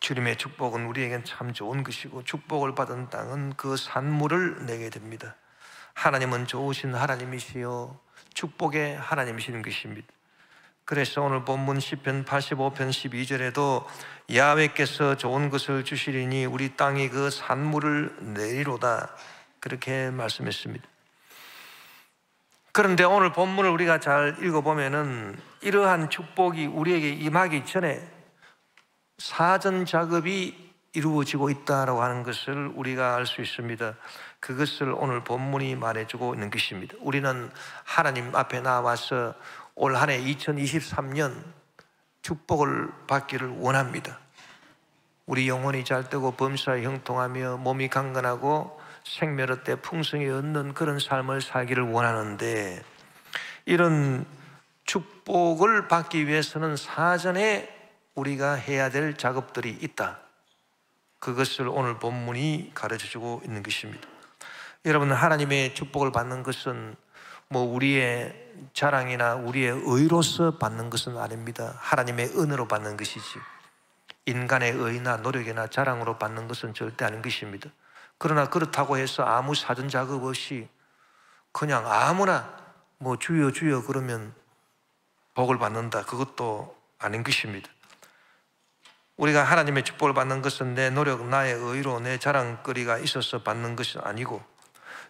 주님의 축복은 우리에겐 참 좋은 것이고, 축복을 받은 땅은 그 산물을 내게 됩니다. 하나님은 좋으신 하나님이시요 축복의 하나님이시는 것입니다. 그래서 오늘 본문 시편 85편 12절에도 야훼께서 좋은 것을 주시리니 우리 땅이 그 산물을 내리로다, 그렇게 말씀했습니다. 그런데 오늘 본문을 우리가 잘 읽어보면은 이러한 축복이 우리에게 임하기 전에 사전 작업이 이루어지고 있다고 하는 것을 우리가 알 수 있습니다. 그것을 오늘 본문이 말해주고 있는 것입니다. 우리는 하나님 앞에 나와서 올 한 해 2023년 축복을 받기를 원합니다. 우리 영혼이 잘되고 범사에 형통하며 몸이 강건하고 생멸의 때 풍성히 얻는 그런 삶을 살기를 원하는데, 이런 축복을 받기 위해서는 사전에 우리가 해야 될 작업들이 있다. 그것을 오늘 본문이 가르쳐주고 있는 것입니다. 여러분, 하나님의 축복을 받는 것은 우리의 자랑이나 우리의 의로서 받는 것은 아닙니다. 하나님의 은혜로 받는 것이지, 인간의 의나 노력이나 자랑으로 받는 것은 절대 아닌 것입니다. 그러나 그렇다고 해서 아무 사전 작업 없이 그냥 아무나 주여 주여 그러면 복을 받는다, 그것도 아닌 것입니다. 우리가 하나님의 축복을 받는 것은 내 노력, 나의 의로, 내 자랑거리가 있어서 받는 것이 아니고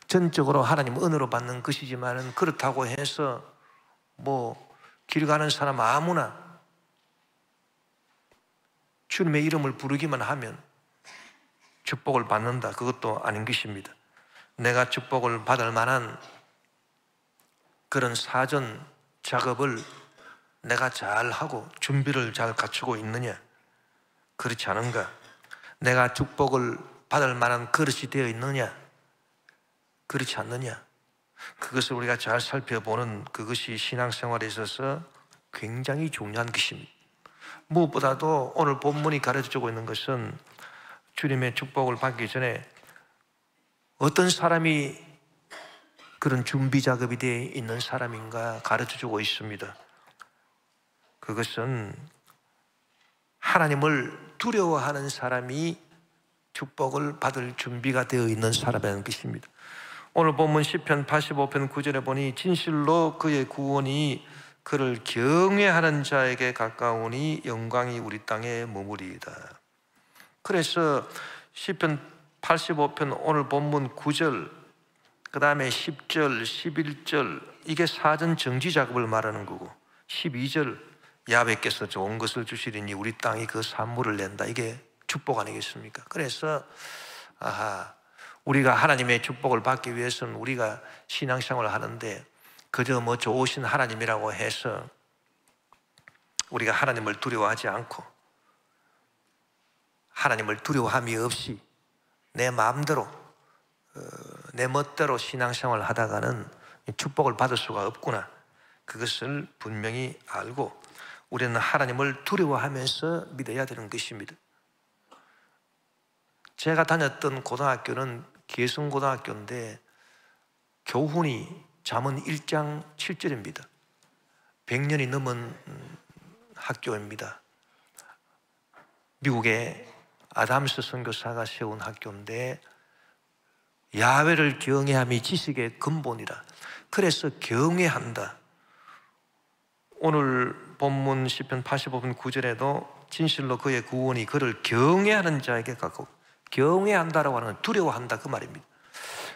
전적으로 하나님 은혜로 받는 것이지만, 그렇다고 해서 길 가는 사람 아무나 주님의 이름을 부르기만 하면 축복을 받는다, 그것도 아닌 것입니다. 내가 축복을 받을 만한 그런 사전 작업을 내가 잘하고 준비를 잘 갖추고 있느냐, 그렇지 않은가? 내가 축복을 받을 만한 그릇이 되어 있느냐, 그렇지 않느냐? 그것을 우리가 잘 살펴보는 그것이 신앙생활에 있어서 굉장히 중요한 것입니다. 무엇보다도 오늘 본문이 가르쳐주고 있는 것은 주님의 축복을 받기 전에 어떤 사람이 그런 준비 작업이 되어 있는 사람인가 가르쳐주고 있습니다. 그것은 하나님을 두려워하는 사람이 축복을 받을 준비가 되어 있는 사람이라는 것입니다. 오늘 본문 시편 85편 9절에 보니 진실로 그의 구원이 그를 경외하는 자에게 가까우니 영광이 우리 땅에 머무리이다. 그래서 시편 85편 오늘 본문 9절, 그 다음에 10절, 11절, 이게 사전 정지 작업을 말하는 거고, 12절 야훼께서 좋은 것을 주시리니 우리 땅이 그 산물을 낸다, 이게 축복 아니겠습니까? 그래서 우리가 하나님의 축복을 받기 위해서는 우리가 신앙생활을 하는데 그저 좋으신 하나님이라고 해서 우리가 하나님을 두려워하지 않고 하나님을 두려워함이 없이 내 마음대로 내 멋대로 신앙생활을 하다가는 축복을 받을 수가 없구나, 그것을 분명히 알고 우리는 하나님을 두려워하면서 믿어야 되는 것입니다. 제가 다녔던 고등학교는 개성고등학교인데 교훈이 잠언 1장 7절입니다. 100년이 넘은 학교입니다. 미국의 아담스 선교사가 세운 학교인데 야훼를 경외함이 지식의 근본이라. 그래서 경외한다. 오늘 본문 시편 85편 9절에도 진실로 그의 구원이 그를 경외하는 자에게 가까워. 경외한다라고 하는 건 두려워한다, 그 말입니다.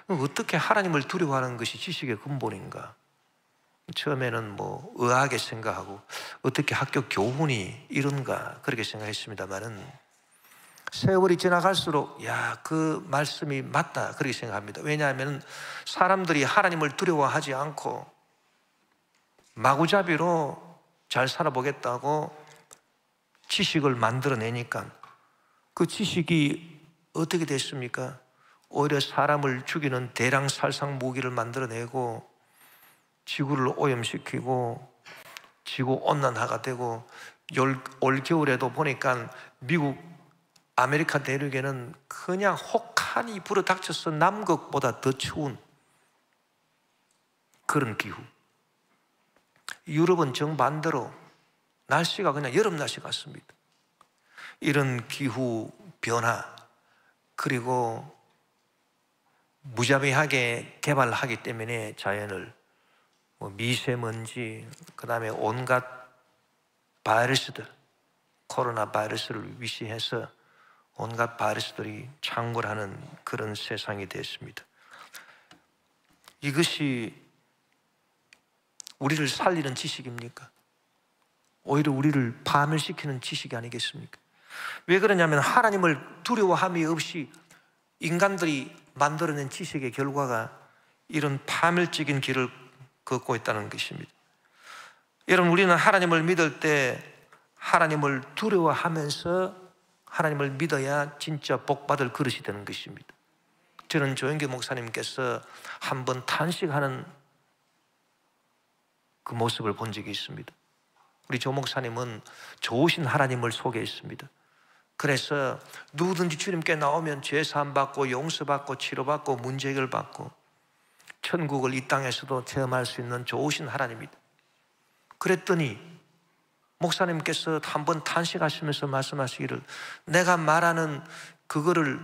어떻게 하나님을 두려워하는 것이 지식의 근본인가? 처음에는 의아하게 생각하고 어떻게 학교 교훈이 이런가 그렇게 생각했습니다만은 세월이 지나갈수록 그 말씀이 맞다 그렇게 생각합니다. 왜냐하면 사람들이 하나님을 두려워하지 않고 마구잡이로 잘 살아보겠다고 지식을 만들어내니까 그 지식이 어떻게 됐습니까? 오히려 사람을 죽이는 대량살상 무기를 만들어내고 지구를 오염시키고 지구온난화가 되고 올겨울에도 보니까 미국 아메리카 대륙에는 그냥 혹한이 불어닥쳐서 남극보다 더 추운 그런 기후. 유럽은 정반대로 날씨가 그냥 여름 날씨 같습니다. 이런 기후 변화 그리고 무자비하게 개발하기 때문에 자연을 미세먼지 그다음에 온갖 바이러스들 코로나 바이러스를 위시해서 온갖 바이러스들이 창궐하는 그런 세상이 됐습니다. 이것이 우리를 살리는 지식입니까? 오히려 우리를 파멸시키는 지식이 아니겠습니까? 왜 그러냐면 하나님을 두려워함이 없이 인간들이 만들어낸 지식의 결과가 이런 파멸적인 길을 걷고 있다는 것입니다. 여러분, 우리는 하나님을 믿을 때 하나님을 두려워하면서 하나님을 믿어야 진짜 복받을 그릇이 되는 것입니다. 저는 조영기 목사님께서 한번 탄식하는 그 모습을 본 적이 있습니다. 우리 조 목사님은 좋으신 하나님을 소개했습니다. 그래서 누구든지 주님께 나오면 죄 사함 받고 용서받고 치료받고 문제 해결받고 천국을 이 땅에서도 체험할 수 있는 좋으신 하나님이다. 그랬더니 목사님께서 한번 탄식하시면서 말씀하시기를, 내가 말하는 그거를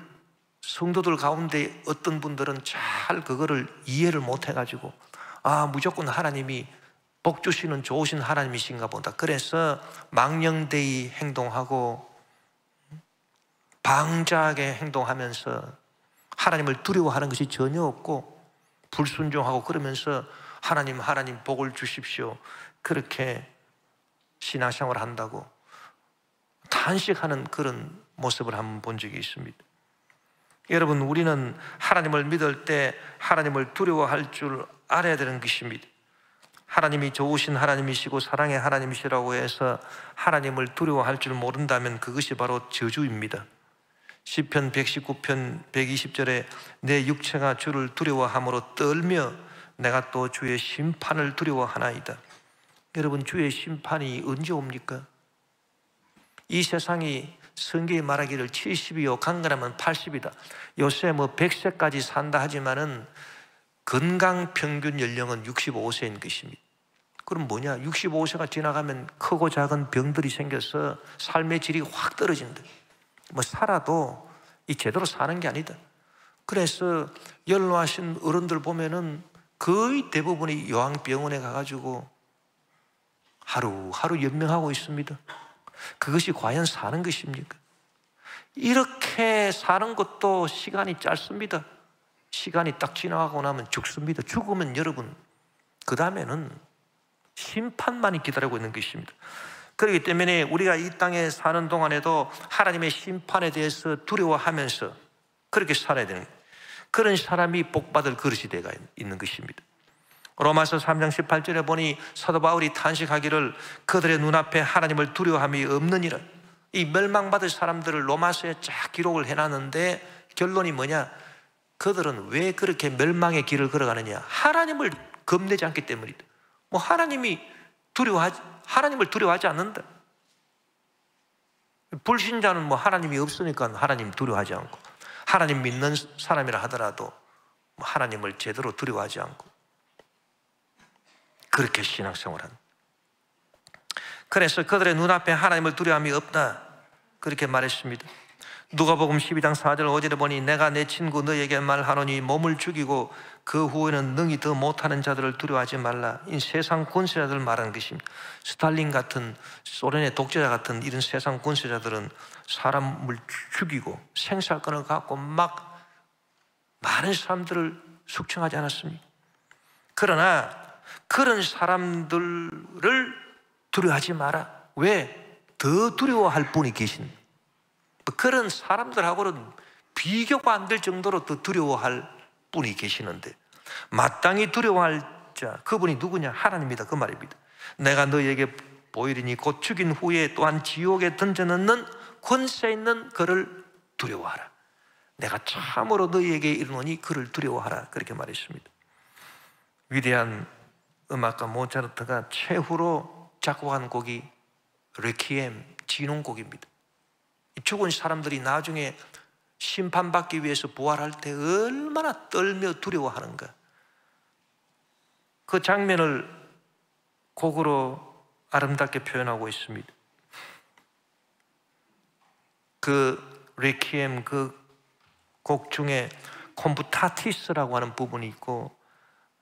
성도들 가운데 어떤 분들은 잘 그거를 이해를 못 해가지고 무조건 하나님이 복 주시는 좋으신 하나님이신가 보다. 그래서 망령되이 행동하고 방자하게 행동하면서 하나님을 두려워하는 것이 전혀 없고 불순종하고 그러면서 하나님 복을 주십시오 그렇게 신앙생활을 한다고 탄식하는 그런 모습을 한번 본 적이 있습니다. 여러분, 우리는 하나님을 믿을 때 하나님을 두려워할 줄 알아야 되는 것입니다. 하나님이 좋으신 하나님이시고 사랑의 하나님이시라고 해서 하나님을 두려워할 줄 모른다면 그것이 바로 저주입니다. 시편 119편 120절에 내 육체가 주를 두려워함으로 떨며 내가 또 주의 심판을 두려워하나이다. 여러분, 주의 심판이 언제 옵니까? 이 세상이 성경이 말하기를 70이요 강건하면 80이다. 요새 100세까지 산다 하지만은 건강 평균 연령은 65세인 것입니다. 그럼 뭐냐? 65세가 지나가면 크고 작은 병들이 생겨서 삶의 질이 확 떨어진다. 살아도 이 제대로 사는 게 아니다. 그래서 연로하신 어른들 보면은 거의 대부분이 요양병원에 가가지고 하루하루 연명하고 있습니다. 그것이 과연 사는 것입니까? 이렇게 사는 것도 시간이 짧습니다. 시간이 딱 지나가고 나면 죽습니다. 죽으면 여러분 그 다음에는 심판만이 기다리고 있는 것입니다. 그렇기 때문에 우리가 이 땅에 사는 동안에도 하나님의 심판에 대해서 두려워하면서 그렇게 살아야 되는 그런 사람이 복받을 그릇이 되어 있는 것입니다. 로마서 3장 18절에 보니 사도 바울이 탄식하기를 그들의 눈앞에 하나님을 두려워함이 없느니라. 이 멸망받을 사람들을 로마서에 쫙 기록을 해놨는데 결론이 뭐냐? 그들은 왜 그렇게 멸망의 길을 걸어가느냐? 하나님을 겁내지 않기 때문이다. 하나님을 두려워하지 않는다. 불신자는 하나님이 없으니까 하나님 두려워하지 않고, 하나님 믿는 사람이라 하더라도 하나님을 제대로 두려워하지 않고 그렇게 신앙생활한. 그래서 그들의 눈앞에 하나님을 두려워함이 없다 그렇게 말했습니다. 누가복음 12장 4절 5절에 보니 내가 내 친구 너에게 말하노니 몸을 죽이고 그 후에는 능히 더 못하는 자들을 두려워하지 말라. 이 세상 권세자들 말하는 것입니다. 스탈린 같은 소련의 독재자 같은 이런 세상 권세자들은 사람을 죽이고 생사건을 갖고 막 많은 사람들을 숙청하지 않았습니까? 그러나 그런 사람들을 두려워하지 마라. 왜? 더 두려워할 분이 계신 그런 사람들하고는 비교가 안 될 정도로 더 두려워할 분이 계시는데 마땅히 두려워할 자 그분이 누구냐? 하나님이다 그 말입니다. 내가 너에게 보이리니 곧 죽인 후에 또한 지옥에 던져넣는 권세 있는 그를 두려워하라. 내가 참으로 너희에게 이르노니 그를 두려워하라 그렇게 말했습니다. 위대한 음악가 모차르트가 최후로 작곡한 곡이 레퀴엠 진홍곡입니다. 죽은 사람들이 나중에 심판받기 위해서 부활할 때 얼마나 떨며 두려워하는가 그 장면을 곡으로 아름답게 표현하고 있습니다. 그 레퀴엠 그 곡 중에 콤프타티스라고 하는 부분이 있고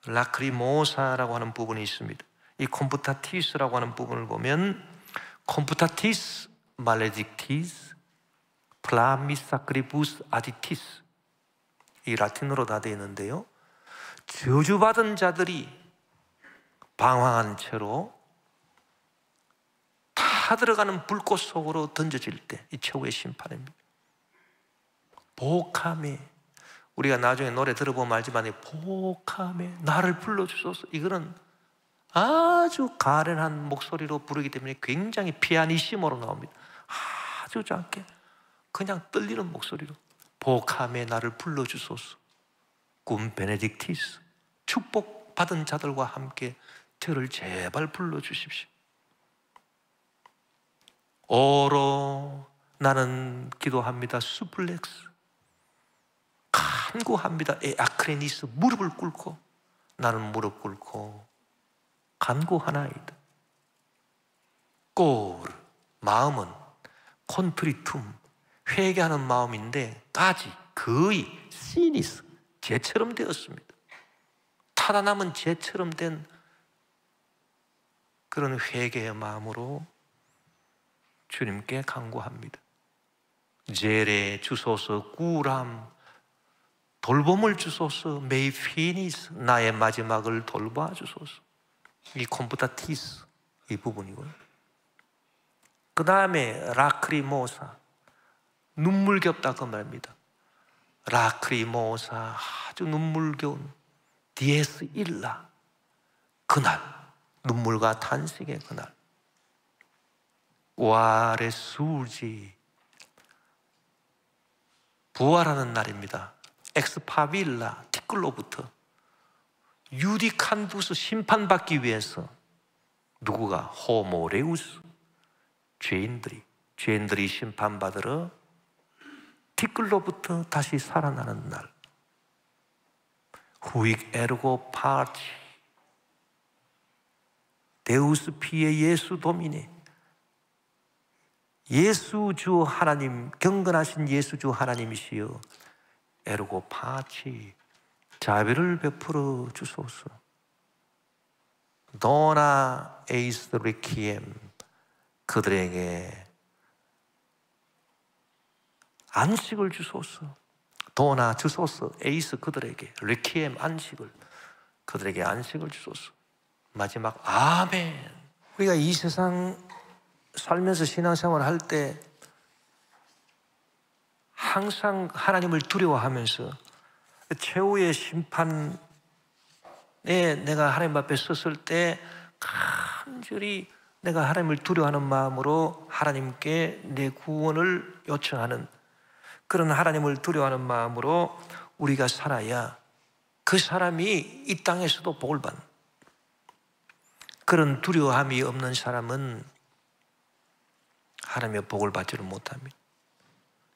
라크리모사라고 하는 부분이 있습니다. 이 콤프타티스라고 하는 부분을 보면 콤프타티스 말레딕티스 플라미사크리부스 아디티스, 이 라틴어로 다 되어 있는데요, 저주받은 자들이 방황한 채로 다 들어가는 불꽃 속으로 던져질 때 이 최후의 심판입니다. 보카메, 우리가 나중에 노래 들어보면 알지만 보카메 나를 불러주소서, 이거는 아주 가련한 목소리로 부르기 때문에 굉장히 피아니시모로 나옵니다. 아주 작게 그냥 떨리는 목소리로 보카메 나를 불러주소서, cum 베네딕티스, 축복받은 자들과 함께 저를 제발 불러주십시오. 오로 나는 기도합니다. 수플렉스 간구합니다. 아크레니스 무릎을 꿇고, 나는 무릎 꿇고 간구하나이다. 꼬르 마음은 콘트리툼 회개하는 마음인데 까지 거의 시니스 재처럼 되었습니다. 타다 남은 재처럼 된 그런 회개의 마음으로 주님께 간구합니다. 제레 주소서, 꾸람 돌봄을 주소서, 메이피니스 나의 마지막을 돌봐 주소서. 이 콤프타티스 이 부분이고요. 그 다음에 라크리모사 눈물겹다 그 말입니다. 라크리모사 아주 눈물겨운 디에스 일라, 그날 눈물과 탄식의 그날. 와레 수지 부활하는 날입니다. 엑스파빌라 티끌로부터 유디칸두스 심판받기 위해서 누구가 호모레우스 죄인들이 심판받으러 티끌로부터 다시 살아나는 날. 후익 에르고 파치 데우스 피에 예수 도미네, 예수 주 하나님, 경건하신 예수 주 하나님이시여 에르고 파치 자비를 베풀어 주소서. 도나 에이스 리키엠 그들에게 안식을 주소서. 도나 주소서, 에이스 그들에게, 리키엠 안식을, 그들에게 안식을 주소서. 마지막 아멘. 우리가 이 세상 살면서 신앙생활을 할 때 항상 하나님을 두려워하면서 최후의 심판에 내가 하나님 앞에 섰을 때 간절히 내가 하나님을 두려워하는 마음으로 하나님께 내 구원을 요청하는 그런 하나님을 두려워하는 마음으로 우리가 살아야 그 사람이 이 땅에서도 복을 받는, 그런 두려움이 없는 사람은 하나님의 복을 받지를 못합니다.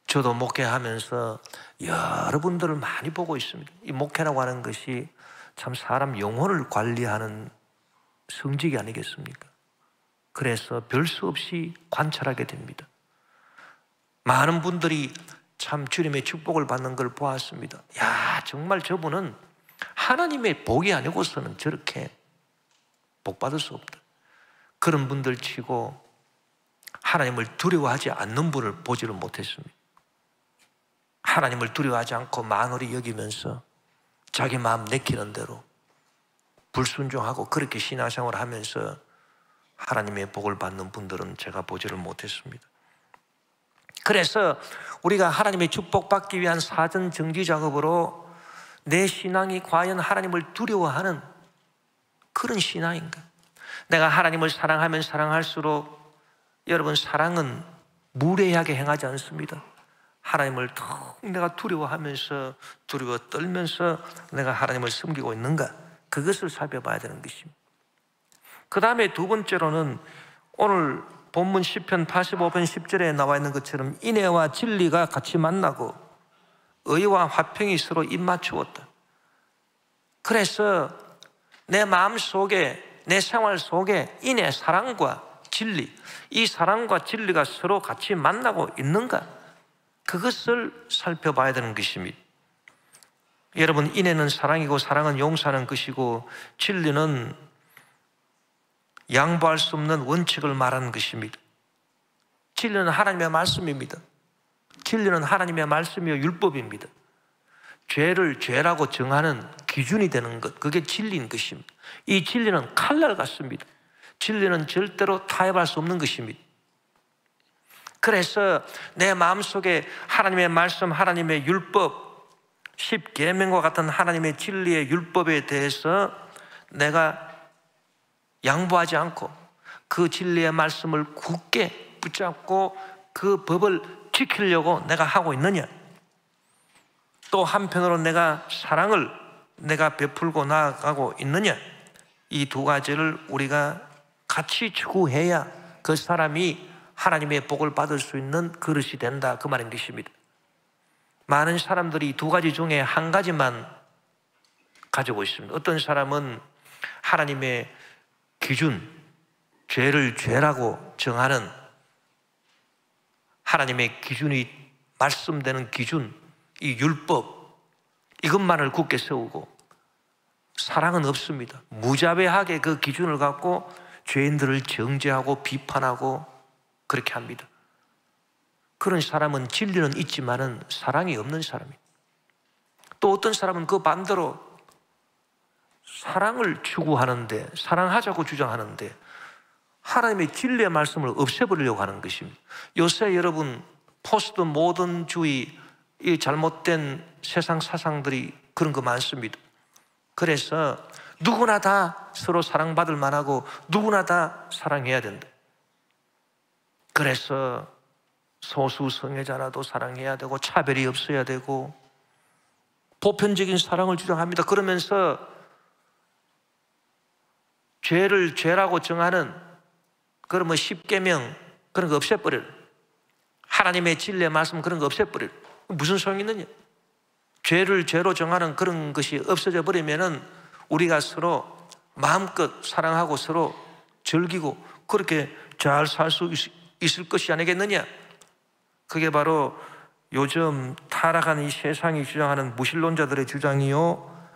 저도 목회하면서 여러분들을 많이 보고 있습니다. 이 목회라고 하는 것이 참 사람 영혼을 관리하는 성직이 아니겠습니까? 그래서 별 수 없이 관찰하게 됩니다. 많은 분들이 참 주님의 축복을 받는 걸 보았습니다. 야, 정말 저분은 하나님의 복이 아니고서는 저렇게 복 받을 수 없다. 그런 분들 치고 하나님을 두려워하지 않는 분을 보지를 못했습니다. 하나님을 두려워하지 않고 만홀히 여기면서 자기 마음 내키는 대로 불순종하고 그렇게 신앙생활을 하면서 하나님의 복을 받는 분들은 제가 보지를 못했습니다. 그래서 우리가 하나님의 축복받기 위한 사전 정지 작업으로 내 신앙이 과연 하나님을 두려워하는 그런 신앙인가? 내가 하나님을 사랑하면 사랑할수록 여러분, 사랑은 무례하게 행하지 않습니다. 하나님을 더 내가 두려워하면서 두려워 떨면서 내가 하나님을 섬기고 있는가? 그것을 살펴봐야 되는 것입니다. 그 다음에 두 번째로는 오늘 본문 시편 85편 10절에 나와 있는 것처럼 인애와 진리가 같이 만나고 의와 화평이 서로 입맞추었다. 그래서 내 마음 속에, 내 생활 속에 인애, 사랑과 진리, 이 사랑과 진리가 서로 같이 만나고 있는가? 그것을 살펴봐야 되는 것입니다. 여러분, 인애는 사랑이고 사랑은 용서하는 것이고 진리는 양보할 수 없는 원칙을 말하는 것입니다. 진리는 하나님의 말씀입니다. 진리는 하나님의 말씀이요 율법입니다. 죄를 죄라고 정하는 기준이 되는 것, 그게 진리인 것입니다. 이 진리는 칼날 같습니다. 진리는 절대로 타협할 수 없는 것입니다. 그래서 내 마음속에 하나님의 말씀, 하나님의 율법, 십계명과 같은 하나님의 진리의 율법에 대해서 내가 양보하지 않고 그 진리의 말씀을 굳게 붙잡고 그 법을 지키려고 내가 하고 있느냐, 또 한편으로 내가 사랑을 내가 베풀고 나아가고 있느냐, 이 두 가지를 우리가 같이 추구해야 그 사람이 하나님의 복을 받을 수 있는 그릇이 된다, 그 말인 것입니다. 많은 사람들이 두 가지 중에 한 가지만 가지고 있습니다. 어떤 사람은 하나님의 기준, 죄를 죄라고 정하는 하나님의 기준이 말씀되는 기준, 이 율법, 이것만을 굳게 세우고 사랑은 없습니다. 무자비하게 그 기준을 갖고 죄인들을 정죄하고 비판하고 그렇게 합니다. 그런 사람은 진리는 있지만은 사랑이 없는 사람입니다. 또 어떤 사람은 그 반대로 사랑을 추구하는데, 사랑하자고 주장하는데 하나님의 진리의 말씀을 없애버리려고 하는 것입니다. 요새 여러분 포스트 모던주의, 이 잘못된 세상 사상들이 그런 거 많습니다. 그래서 누구나 다 서로 사랑받을 만하고 누구나 다 사랑해야 된다. 그래서 소수 성애자라도 사랑해야 되고 차별이 없어야 되고 보편적인 사랑을 주장합니다. 그러면서 죄를 죄라고 정하는 그런 뭐 십계명 그런 거 없애버려요. 하나님의 진리의 말씀 그런 거 없애버려요. 무슨 소용이 있느냐? 죄를 죄로 정하는 그런 것이 없어져 버리면은 우리가 서로 마음껏 사랑하고 서로 즐기고 그렇게 잘 살 수 있을 것이 아니겠느냐? 그게 바로 요즘 타락한 이 세상이 주장하는 무신론자들의 주장이요,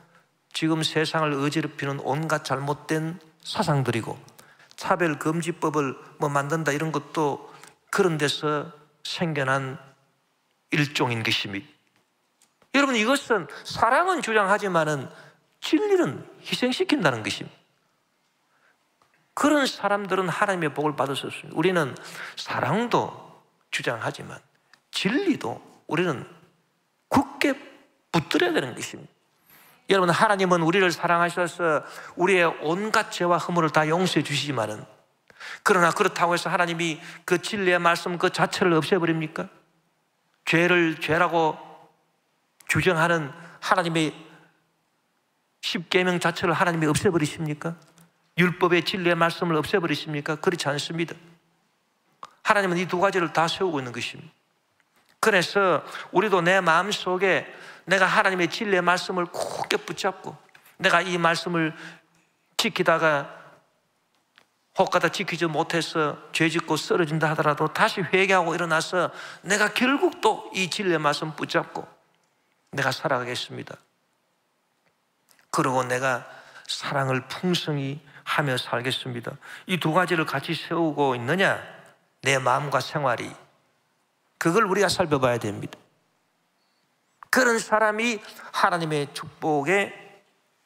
지금 세상을 어지럽히는 온갖 잘못된 사상들이고, 차별금지법을 뭐 만든다 이런 것도 그런 데서 생겨난 일종인 것입니다. 여러분, 이것은 사랑은 주장하지만은 진리는 희생시킨다는 것입니다. 그런 사람들은 하나님의 복을 받을 수 없습니다. 우리는 사랑도 주장하지만 진리도 우리는 굳게 붙들어야 되는 것입니다. 여러분, 하나님은 우리를 사랑하셔서 우리의 온갖 죄와 허물을 다 용서해 주시지만은, 그러나 그렇다고 해서 하나님이 그 진리의 말씀 그 자체를 없애버립니까? 죄를 죄라고 주장하는 하나님의 십계명 자체를 하나님이 없애버리십니까? 율법의 진리의 말씀을 없애버리십니까? 그렇지 않습니다. 하나님은 이 두 가지를 다 세우고 있는 것입니다. 그래서 우리도 내 마음속에 내가 하나님의 진리의 말씀을 굳게 붙잡고 내가 이 말씀을 지키다가 혹가다 지키지 못해서 죄짓고 쓰러진다 하더라도 다시 회개하고 일어나서 내가 결국 또 이 진리의 말씀 붙잡고 내가 살아가겠습니다. 그러고 내가 사랑을 풍성히 하며 살겠습니다. 이 두 가지를 같이 세우고 있느냐? 내 마음과 생활이, 그걸 우리가 살펴봐야 됩니다. 그런 사람이 하나님의 축복의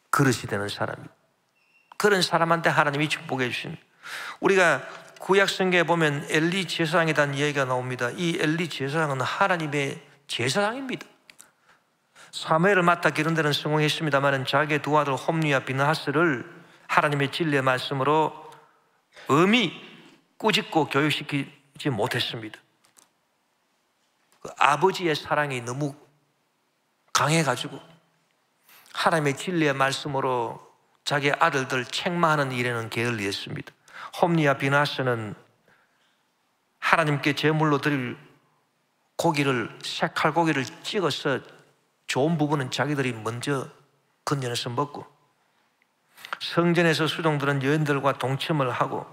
그릇이 되는 사람입니다. 그런 사람한테 하나님이 축복해 주신, 우리가 구약성경에 보면 엘리 제사장에 대한 이야기가 나옵니다. 이 엘리 제사장은 하나님의 제사장입니다. 사무엘을 맡아 기른 데는 성공했습니다만 자기의 두 아들 홈리와 비느하스를 하나님의 진리의 말씀으로 엄히 꾸짖고 교육시키지 못했습니다. 그 아버지의 사랑이 너무 강해가지고 하나님의 진리의 말씀으로 자기 아들들 책망하는 일에는 게을리했습니다. 홈리와 비느하스는 하나님께 제물로 드릴 고기를, 색칼고기를 찍어서 좋은 부분은 자기들이 먼저 건져내서 먹고, 성전에서 수종들은 여인들과 동침을 하고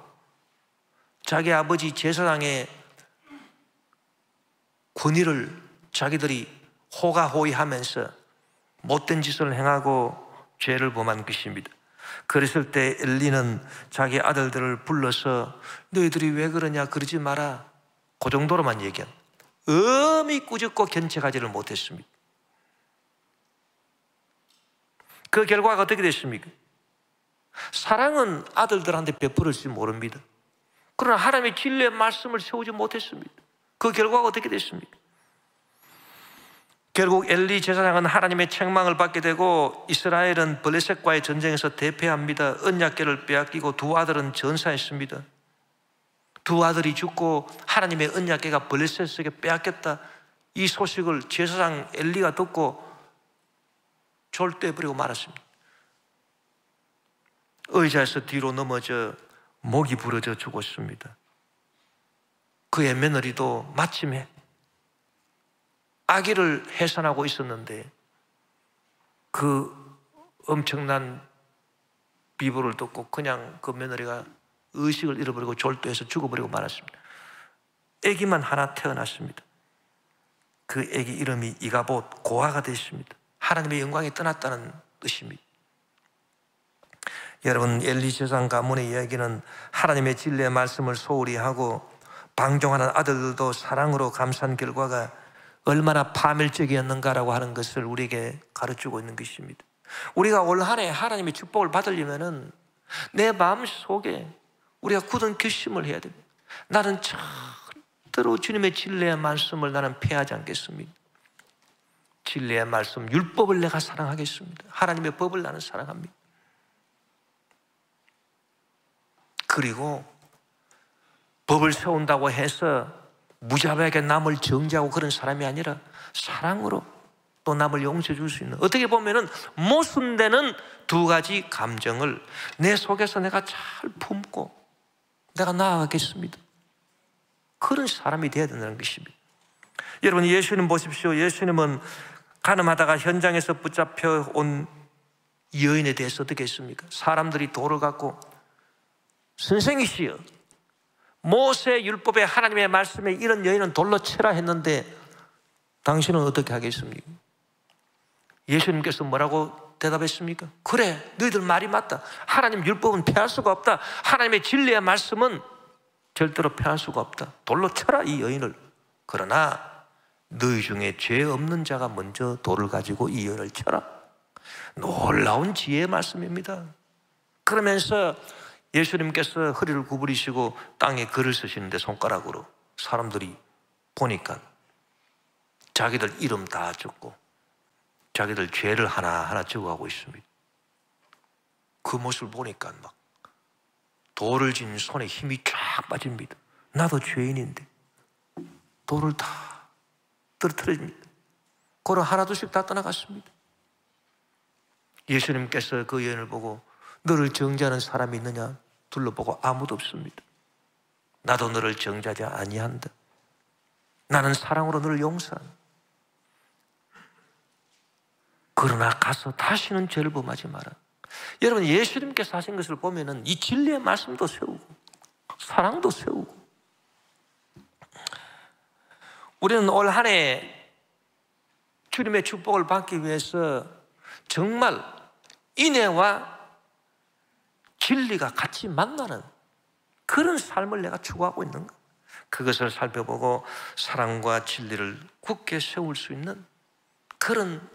자기 아버지 제사장의 권위를 자기들이 호가호위하면서 못된 짓을 행하고 죄를 범한 것입니다. 그랬을 때 엘리는 자기 아들들을 불러서 너희들이 왜 그러냐, 그러지 마라, 그 정도로만 얘기한, 엄히 꾸짖고 견책하지를 못했습니다. 그 결과가 어떻게 됐습니까? 사랑은 아들들한테 베풀을지 모릅니다. 그러나 하나님의 진리의 말씀을 세우지 못했습니다. 그 결과가 어떻게 됐습니까? 결국 엘리 제사장은 하나님의 책망을 받게 되고 이스라엘은 블레셋과의 전쟁에서 대패합니다. 언약궤를 빼앗기고 두 아들은 전사했습니다. 두 아들이 죽고 하나님의 언약궤가 블레셋에게 빼앗겼다, 이 소식을 제사장 엘리가 듣고 졸도해버리고 말았습니다. 의자에서 뒤로 넘어져 목이 부러져 죽었습니다. 그의 며느리도 마침에 아기를 해산하고 있었는데 그 엄청난 비보를 듣고 그냥 그 며느리가 의식을 잃어버리고 졸도해서 죽어버리고 말았습니다. 아기만 하나 태어났습니다. 그 아기 이름이 이가봇, 고아가 됐습니다. 하나님의 영광이 떠났다는 뜻입니다. 여러분, 엘리 제사장 가문의 이야기는 하나님의 진리의 말씀을 소홀히 하고 방종하는 아들들도 사랑으로 감싼 결과가 얼마나 파멸적이었는가라고 하는 것을 우리에게 가르치고 있는 것입니다. 우리가 올 한 해 하나님의 축복을 받으려면은 내 마음 속에 우리가 굳은 결심을 해야 됩니다. 나는 절대로 주님의 진리의 말씀을 나는 폐하지 않겠습니다. 진리의 말씀, 율법을 내가 사랑하겠습니다. 하나님의 법을 나는 사랑합니다. 그리고 법을 세운다고 해서 무자비하게 남을 정죄하고 그런 사람이 아니라 사랑으로 또 남을 용서해 줄 수 있는, 어떻게 보면은 모순되는 두 가지 감정을 내 속에서 내가 잘 품고 내가 나아가겠습니다. 그런 사람이 되어야 된다는 것입니다. 여러분, 예수님 보십시오. 예수님은 가늠하다가 현장에서 붙잡혀 온 여인에 대해서 어떻게 했습니까? 사람들이 돌을 갖고 선생이시여, 모세 율법에 하나님의 말씀에 이런 여인은 돌로 쳐라 했는데 당신은 어떻게 하겠습니까? 예수님께서 뭐라고 대답했습니까? 그래, 너희들 말이 맞다. 하나님 율법은 폐할 수가 없다. 하나님의 진리의 말씀은 절대로 폐할 수가 없다. 돌로 쳐라 이 여인을. 그러나 너희 중에 죄 없는 자가 먼저 돌을 가지고 이 여인을 쳐라. 놀라운 지혜의 말씀입니다. 그러면서 예수님께서 허리를 구부리시고 땅에 글을 쓰시는데 손가락으로 사람들이 보니까 자기들 이름 다 적고 자기들 죄를 하나하나 적어가고 있습니다. 그 모습을 보니까 막 돌을 쥔 손에 힘이 쫙 빠집니다. 나도 죄인인데 돌을 다 떨어뜨립니다. 걸어 하나둘씩 다 떠나갔습니다. 예수님께서 그 여인을 보고 너를 정죄하는 사람이 있느냐 둘러보고 아무도 없습니다. 나도 너를 정죄하지 아니한다. 나는 사랑으로 너를 용서한다. 그러나 가서 다시는 죄를 범하지 마라. 여러분, 예수님께서 하신 것을 보면은 이 진리의 말씀도 세우고 사랑도 세우고, 우리는 올 한 해 주님의 축복을 받기 위해서 정말 인애와 진리가 같이 만나는 그런 삶을 내가 추구하고 있는가? 그것을 살펴보고 사랑과 진리를 굳게 세울 수 있는 그런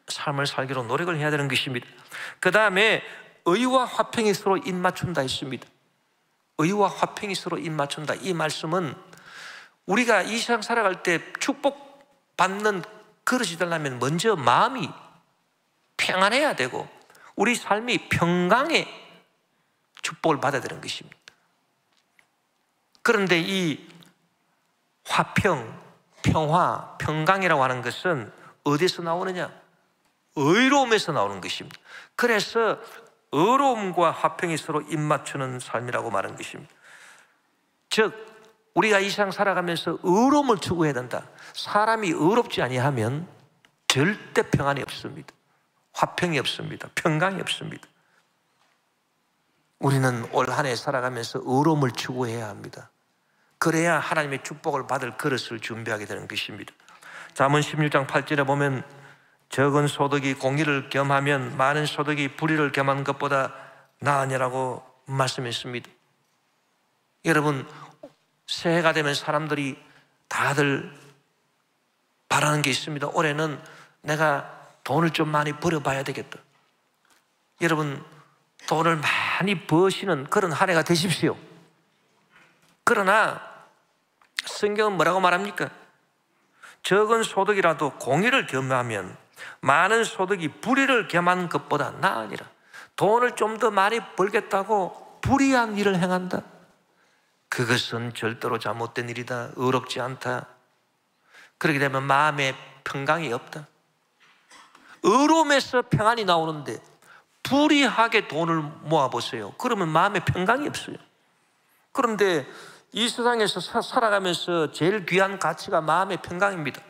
삶을 살기로 노력을 해야 되는 것입니다. 그 다음에 의와 화평이 서로 입맞춘다 했습니다. 의와 화평이 서로 입맞춘다. 이 말씀은 우리가 이 세상 살아갈 때 축복받는 그릇이 되려면 먼저 마음이 평안해야 되고 우리 삶이 평강의 축복을 받아야 되는 것입니다. 그런데 이 화평, 평화, 평강이라고 하는 것은 어디서 나오느냐? 의로움에서 나오는 것입니다. 그래서 의로움과 화평이 서로 입맞추는 삶이라고 말하는 것입니다. 즉 우리가 이 세상 살아가면서 의로움을 추구해야 된다. 사람이 의롭지 아니하면 절대 평안이 없습니다. 화평이 없습니다. 평강이 없습니다. 우리는 올 한 해 살아가면서 의로움을 추구해야 합니다. 그래야 하나님의 축복을 받을 그릇을 준비하게 되는 것입니다. 잠언 16장 8절에 보면 적은 소득이 공의를 겸하면 많은 소득이 불의를 겸한 것보다 나으니라고 말씀했습니다. 여러분, 새해가 되면 사람들이 다들 바라는 게 있습니다. 올해는 내가 돈을 좀 많이 벌어봐야 되겠다. 여러분, 돈을 많이 버시는 그런 한 해가 되십시오. 그러나 성경은 뭐라고 말합니까? 적은 소득이라도 공의를 겸하면 많은 소득이 불의를 겸한 것보다 나으니라. 돈을 좀 더 많이 벌겠다고 불의한 일을 행한다? 그것은 절대로 잘못된 일이다. 의롭지 않다. 그렇게 되면 마음에 평강이 없다. 의로움에서 평안이 나오는데 불의하게 돈을 모아보세요. 그러면 마음에 평강이 없어요. 그런데 이 세상에서 살아가면서 제일 귀한 가치가 마음의 평강입니다.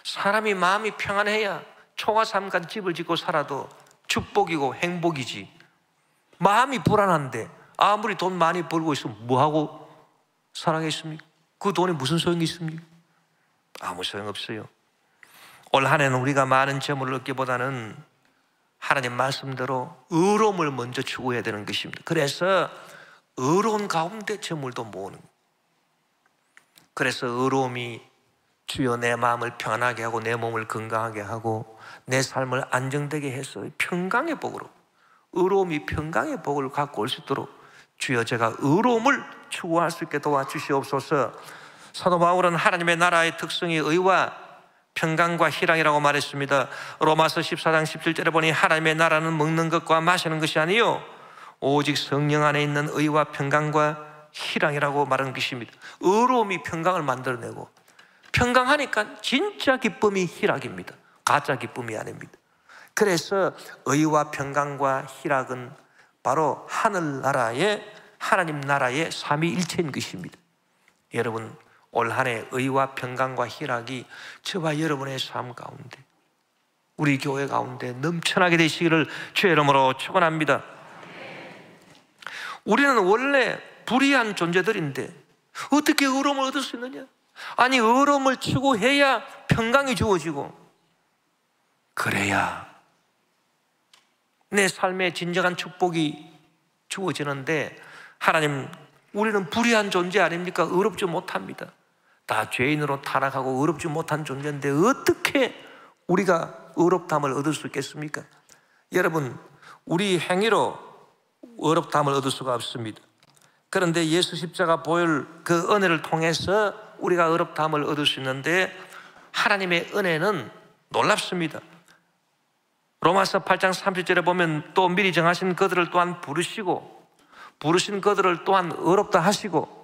사람이 마음이 평안해야 초가 삼간 집을 짓고 살아도 축복이고 행복이지. 마음이 불안한데 아무리 돈 많이 벌고 있으면 뭐하고 살아가겠습니까? 그 돈이 무슨 소용이 있습니까? 아무 소용없어요. 올 한 해는 우리가 많은 재물을 얻기보다는 하나님 말씀대로 의로움을 먼저 추구해야 되는 것입니다. 그래서 의로운 가운데 재물도 모으는 거예요. 그래서 의로움이 주여 내 마음을 편하게 하고 내 몸을 건강하게 하고 내 삶을 안정되게 해서 평강의 복으로, 의로움이 평강의 복을 갖고 올 수 있도록 주여 제가 의로움을 추구할 수 있게 도와주시옵소서. 사도 바울은 하나님의 나라의 특성이 의와 평강과 희락이라고 말했습니다. 로마서 14장 17절에 보니 하나님의 나라는 먹는 것과 마시는 것이 아니요 오직 성령 안에 있는 의와 평강과 희락이라고 말하는 것입니다. 의로움이 평강을 만들어내고, 평강하니까 진짜 기쁨이 희락입니다. 가짜 기쁨이 아닙니다. 그래서 의와 평강과 희락은 바로 하늘나라의, 하나님 나라의 삼위일체인 것입니다. 여러분, 올 한 해 의와 평강과 희락이 저와 여러분의 삶 가운데, 우리 교회 가운데 넘쳐나게 되시기를 주의 이름으로 축원합니다. 우리는 원래 불의한 존재들인데 어떻게 의로움을 얻을 수 있느냐? 아니, 의로움을 추구해야 평강이 주어지고, 그래야 내 삶에 진정한 축복이 주어지는데, 하나님, 우리는 불의한 존재 아닙니까? 의롭지 못합니다. 다 죄인으로 타락하고 의롭지 못한 존재인데 어떻게 우리가 의롭다함을 얻을 수 있겠습니까? 여러분, 우리 행위로 의롭다함을 얻을 수가 없습니다. 그런데 예수 십자가 보혈 그 은혜를 통해서 우리가 의롭다함을 얻을 수 있는데, 하나님의 은혜는 놀랍습니다. 로마서 8장 30절에 보면 또 미리 정하신 그들을 또한 부르시고, 부르신 그들을 또한 의롭다 하시고,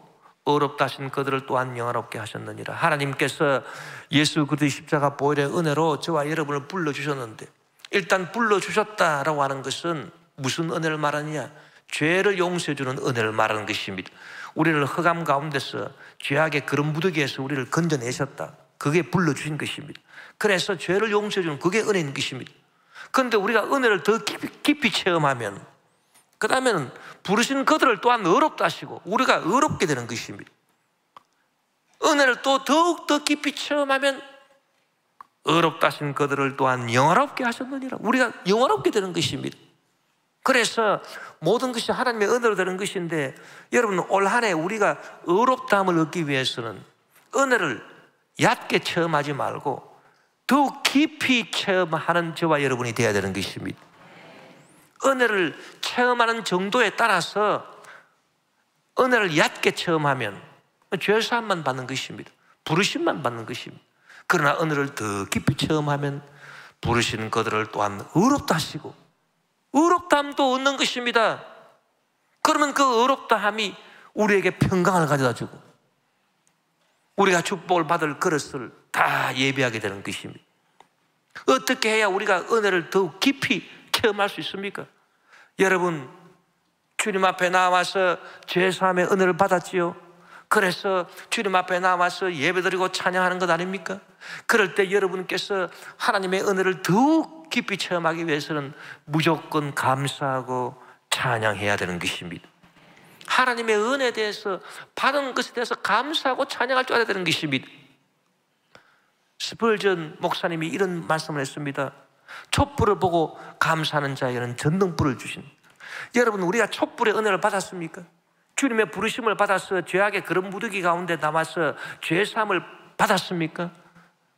의롭다 하신 그들을 또한 영화롭게 하셨느니라. 하나님께서 예수 그리스도의 십자가 보혈의 은혜로 저와 여러분을 불러주셨는데, 일단 불러주셨다라고 하는 것은 무슨 은혜를 말하느냐? 죄를 용서해주는 은혜를 말하는 것입니다. 우리를 흑암 가운데서 죄악의 그런 무더기에서 우리를 건져내셨다. 그게 불러주신 것입니다. 그래서 죄를 용서해주는 그게 은혜인 것입니다. 그런데 우리가 은혜를 더 깊이 체험하면, 그 다음에는 부르신 그들을 또한 의롭다 하시고 우리가 의롭게 되는 것입니다. 은혜를 또 더욱 깊이 체험하면 의롭다 하신 그들을 또한 영화롭게 하셨느니라. 우리가 영화롭게 되는 것입니다. 그래서 모든 것이 하나님의 은혜로 되는 것인데, 여러분, 올 한 해 우리가 의롭다함을 얻기 위해서는 은혜를 얕게 체험하지 말고 더욱 깊이 체험하는 저와 여러분이 되어야 되는 것입니다. 은혜를 체험하는 정도에 따라서 은혜를 얕게 체험하면 죄사함만 받는 것입니다. 부르심만 받는 것입니다. 그러나 은혜를 더 깊이 체험하면 부르시는 그들을 또한 의롭다 하시고 의롭다함도 얻는 것입니다. 그러면 그 의롭다함이 우리에게 평강을 가져다 주고 우리가 축복을 받을 그릇을 다 예비하게 되는 것입니다. 어떻게 해야 우리가 은혜를 더욱 깊이 체험할 수 있습니까? 여러분, 주님 앞에 나와서 죄사함의 은혜를 받았지요. 그래서 주님 앞에 나와서 예배드리고 찬양하는 것 아닙니까? 그럴 때 여러분께서 하나님의 은혜를 더욱 깊이 체험하기 위해서는 무조건 감사하고 찬양해야 되는 것입니다. 하나님의 은혜에 대해서, 받은 것에 대해서 감사하고 찬양할 줄 알아야 되는 것입니다. 스펄전 목사님이 이런 말씀을 했습니다. 촛불을 보고 감사하는 자에게는 전등불을 주신. 여러분, 우리가 촛불의 은혜를 받았습니까? 주님의 부르심을 받아서 죄악의 그런 무더기 가운데 남아서 죄사함을 받았습니까?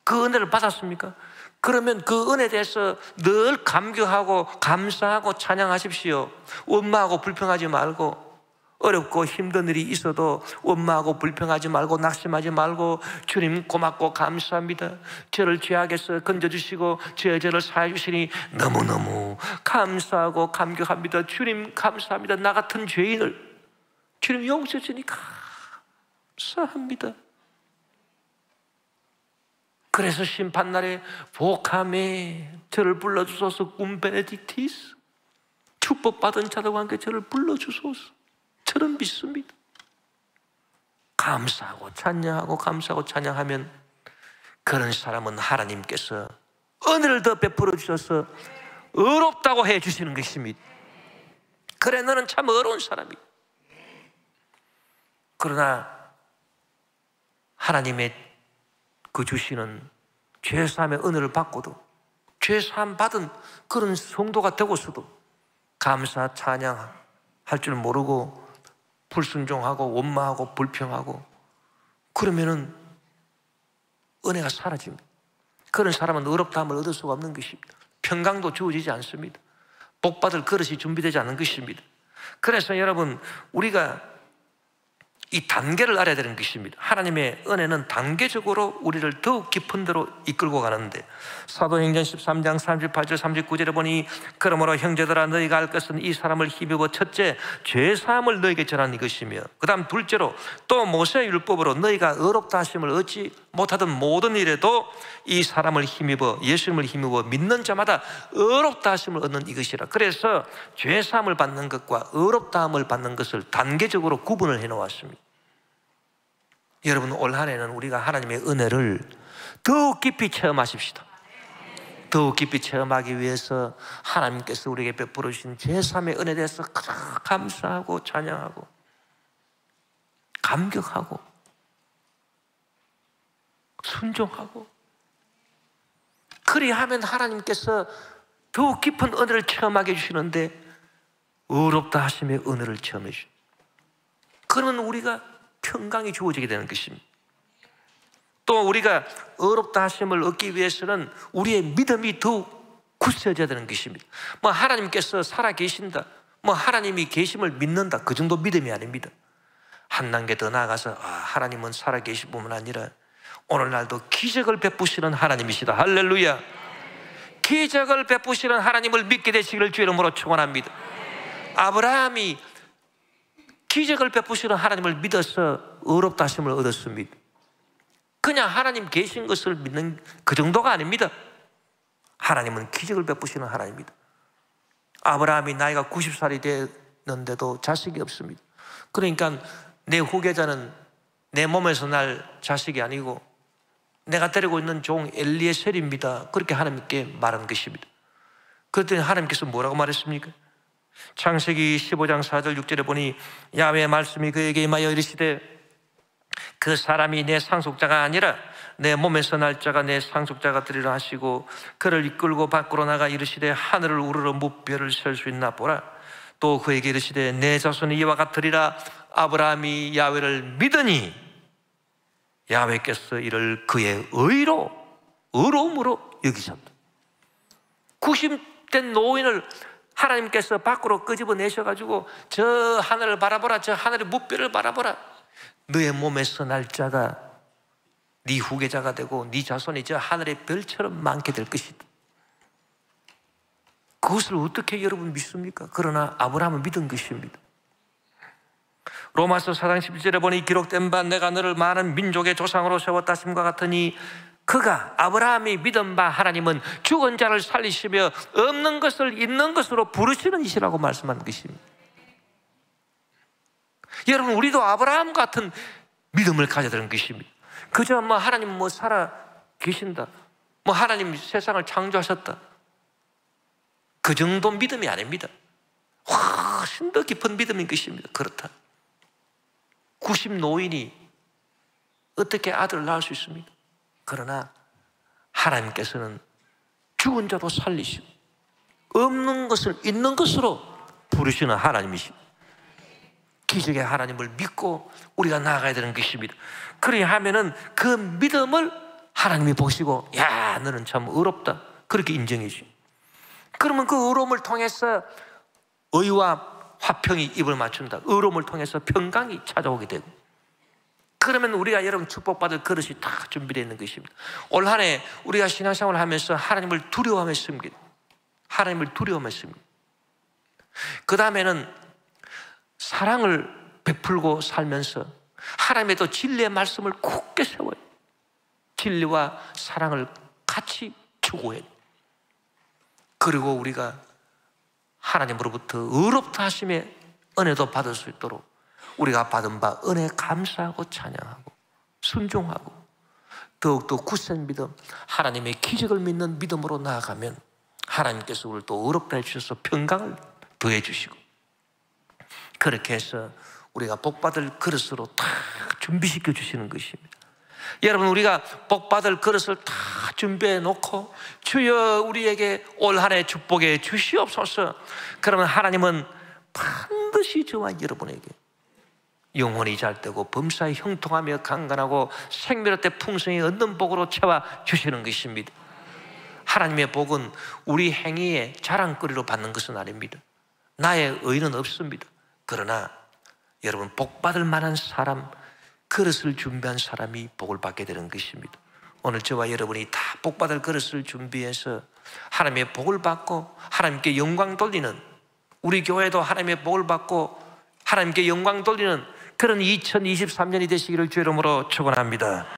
그 은혜를 받았습니까? 그러면 그 은혜에 대해서 늘 감격하고 감사하고 찬양하십시오. 원망하고 불평하지 말고, 어렵고 힘든 일이 있어도 원망하고 불평하지 말고 낙심하지 말고, 주님 고맙고 감사합니다. 저를 죄악에서 건져주시고 죄를 사해 주시니 너무너무 감사하고 감격합니다. 주님 감사합니다. 나 같은 죄인을 주님 용서해 주니 감사합니다. 그래서 심판날에 보카메, 저를 불러주소서. cum benedictis, 축복받은 자들과 함께 저를 불러주소서. 저는 믿습니다. 감사하고 찬양하고 감사하고 찬양하면 그런 사람은 하나님께서 은혜를 더 베풀어 주셔서 의롭다고 해 주시는 것입니다. 그래, 너는 참 어려운 사람이야. 그러나 하나님의 그 주시는 죄사함의 은혜를 받고도, 죄사함 받은 그런 성도가 되고서도 감사 찬양할 줄 모르고 불순종하고 원망하고 불평하고, 그러면은 은혜가 사라집니다. 그런 사람은 의롭다함을 얻을 수가 없는 것입니다. 평강도 주어지지 않습니다. 복받을 그릇이 준비되지 않은 것입니다. 그래서 여러분, 우리가 이 단계를 알아야 되는 것입니다. 하나님의 은혜는 단계적으로 우리를 더욱 깊은 데로 이끌고 가는데, 사도행전 13장 38절 39절에 보니 그러므로 형제들아 너희가 알 것은 이 사람을 힘입어 첫째 죄사함을 너희에게 전한 이것이며, 그 다음 둘째로 또 모세의 율법으로 너희가 의롭다 하심을 얻지 못하던 모든 일에도 이 사람을 힘입어, 예수님을 힘입어 믿는 자마다 의롭다 하심을 얻는 이것이라. 그래서 죄사함을 받는 것과 의롭다함을 받는 것을 단계적으로 구분을 해놓았습니다. 여러분, 올 한 해는 우리가 하나님의 은혜를 더욱 깊이 체험하십시다. 더욱 깊이 체험하기 위해서 하나님께서 우리에게 베풀어 주신 제3의 은혜에 대해서 감사하고 찬양하고 감격하고 순종하고, 그리하면 하나님께서 더욱 깊은 은혜를 체험하게 해주시는데, 의롭다 하심의 은혜를 체험해 주십니다. 그러면 우리가 평강이 주어지게 되는 것입니다. 또 우리가 의롭다 하심을 얻기 위해서는 우리의 믿음이 더욱 굳세져야 되는 것입니다. 뭐 하나님께서 살아 계신다, 뭐 하나님이 계심을 믿는다, 그 정도 믿음이 아닙니다. 한 단계 더 나아가서 하나님은 살아 계실 뿐만 아니라 오늘날도 기적을 베푸시는 하나님이시다. 할렐루야. 기적을 베푸시는 하나님을 믿게 되시기를 주의 이름으로 축원합니다. 아브라함이 기적을 베푸시는 하나님을 믿어서 의롭다 하심을 얻었습니다. 그냥 하나님 계신 것을 믿는 그 정도가 아닙니다. 하나님은 기적을 베푸시는 하나님입니다. 아브라함이 나이가 90살이 됐는데도 자식이 없습니다. 그러니까 내 후계자는 내 몸에서 날 자식이 아니고 내가 데리고 있는 종 엘리에셀입니다. 그렇게 하나님께 말한 것입니다. 그랬더니 하나님께서 뭐라고 말했습니까? 창세기 15장 4절 6절에 보니 야훼의 말씀이 그에게 임하여 이르시되 그 사람이 내 상속자가 아니라 내 몸에서 날 자가 내 상속자가 되리라 하시고, 그를 이끌고 밖으로 나가 이르시되 하늘을 우러러 무별을 셀 수 있나 보라. 또 그에게 이르시되 내 자손이 이와 같으리라. 아브라함이 야훼를 믿으니 야훼께서 이를 그의 의로움으로 여기셨다. 90된 노인을 하나님께서 밖으로 끄집어내셔가지고 저 하늘을 바라보라, 저 하늘의 무별을 바라보라. 너의 몸에서 날 자가 네 후계자가 되고 네 자손이 저 하늘의 별처럼 많게 될 것이다. 그것을 어떻게 여러분 믿습니까? 그러나 아브라함은 믿은 것입니다. 로마서 4장 11절에 보니 기록된 바 내가 너를 많은 민족의 조상으로 세웠다 하심과 같으니, 그가 아브라함이 믿은 바 하나님은 죽은 자를 살리시며 없는 것을 있는 것으로 부르시는 이시라고 말씀한 것입니다. 여러분, 우리도 아브라함 같은 믿음을 가져야 되는 것입니다. 그저 뭐 하나님 뭐 살아 계신다, 뭐 하나님 세상을 창조하셨다, 그 정도 믿음이 아닙니다. 훨씬 더 깊은 믿음인 것입니다. 그렇다. 90 노인이 어떻게 아들을 낳을 수 있습니까? 그러나 하나님께서는 죽은 자도 살리시고 없는 것을 있는 것으로 부르시는 하나님이십니다. 기적의 하나님을 믿고 우리가 나아가야 되는 것입니다. 그리하면은 그 믿음을 하나님이 보시고 야 너는 참 의롭다 그렇게 인정해 주십니다. 그러면 그 의로움을 통해서 의와 화평이 입을 맞춘다. 의로움을 통해서 평강이 찾아오게 되고, 그러면 우리가 여러분 축복받을 그릇이 다 준비되어 있는 것입니다. 올 한 해 우리가 신앙생활을 하면서 하나님을 두려워하며 씁니다. 하나님을 두려워하며 씁니다. 그 다음에는 사랑을 베풀고 살면서 하나님의 또 진리의 말씀을 굳게 세워요. 진리와 사랑을 같이 추구해요. 그리고 우리가 하나님으로부터 의롭다 하심의 은혜도 받을 수 있도록 우리가 받은 바 은혜에 감사하고 찬양하고 순종하고 더욱더 굳센 믿음, 하나님의 기적을 믿는 믿음으로 나아가면 하나님께서 우리를 또 의롭다 해주셔서 평강을 더해 주시고, 그렇게 해서 우리가 복받을 그릇으로 다 준비시켜 주시는 것입니다. 여러분, 우리가 복받을 그릇을 다 준비해 놓고 주여 우리에게 올 한 해 축복해 주시옵소서. 그러면 하나님은 반드시 저와 여러분에게 영혼이 잘되고 범사에 형통하며 강건하고 생명의 때 풍성히 얻는 복으로 채워 주시는 것입니다. 하나님의 복은 우리 행위의 자랑거리로 받는 것은 아닙니다. 나의 의는 없습니다. 그러나 여러분, 복받을 만한 사람, 그릇을 준비한 사람이 복을 받게 되는 것입니다. 오늘 저와 여러분이 다 복받을 그릇을 준비해서 하나님의 복을 받고 하나님께 영광 돌리는, 우리 교회도 하나님의 복을 받고 하나님께 영광 돌리는 그런 2023년이 되시기를 주의 이름으로 축원합니다.